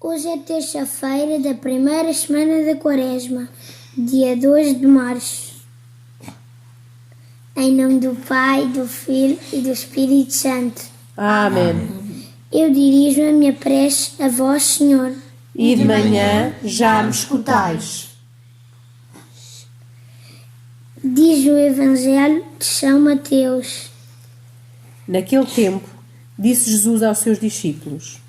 Hoje é terça-feira da primeira semana da Quaresma, dia 2 de março. Em nome do Pai, do Filho e do Espírito Santo. Amém. Eu dirijo a minha prece a vós, Senhor. E de manhã já me escutais. Diz o Evangelho de São Mateus. Naquele tempo, disse Jesus aos seus discípulos: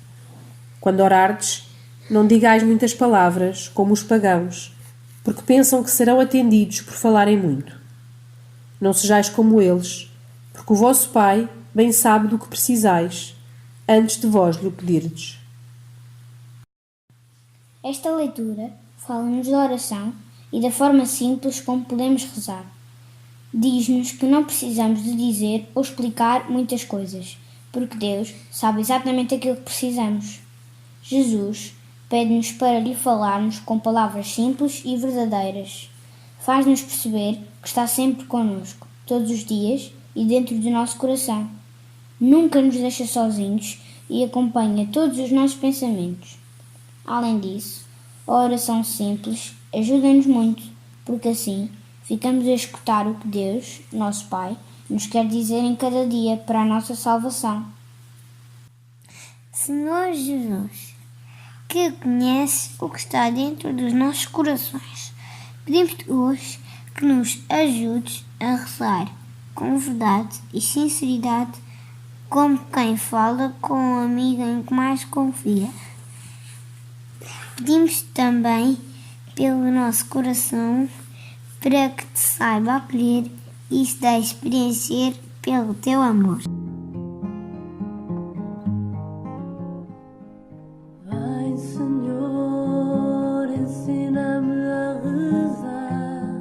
Quando orardes, não digais muitas palavras, como os pagãos, porque pensam que serão atendidos por falarem muito. Não sejais como eles, porque o vosso Pai bem sabe do que precisais, antes de vós lhe o pedirdes. Esta leitura fala-nos da oração e da forma simples como podemos rezar. Diz-nos que não precisamos de dizer ou explicar muitas coisas, porque Deus sabe exatamente aquilo que precisamos. Jesus pede-nos para lhe falarmos com palavras simples e verdadeiras. Faz-nos perceber que está sempre connosco, todos os dias e dentro do nosso coração. Nunca nos deixa sozinhos e acompanha todos os nossos pensamentos. Além disso, a oração simples ajuda-nos muito, porque assim ficamos a escutar o que Deus, nosso Pai, nos quer dizer em cada dia para a nossa salvação. Senhor Jesus, que conhece o que está dentro dos nossos corações, pedimos-te hoje que nos ajudes a rezar com verdade e sinceridade, como quem fala com um amigo em que mais confia. Pedimos também pelo nosso coração para que te saiba acolher e se deixe preencher pelo teu amor. Vem, Senhor, ensina-me a rezar.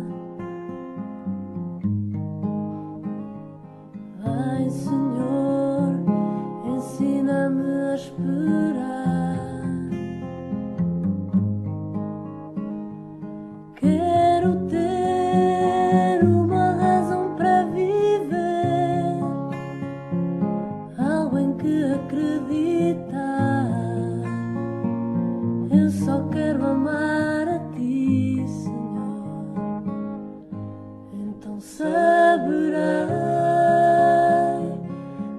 Vem, Senhor, ensina-me a esperar. Quero ter uma razão para viver, algo em que acreditar. Eu só quero amar a ti, Senhor. Então saberei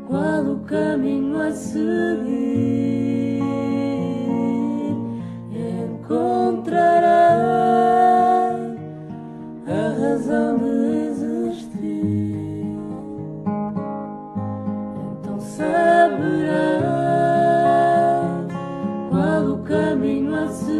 qual o caminho a seguir. Encontrarei a razão de existir. Então saberei qual o caminho a seguir.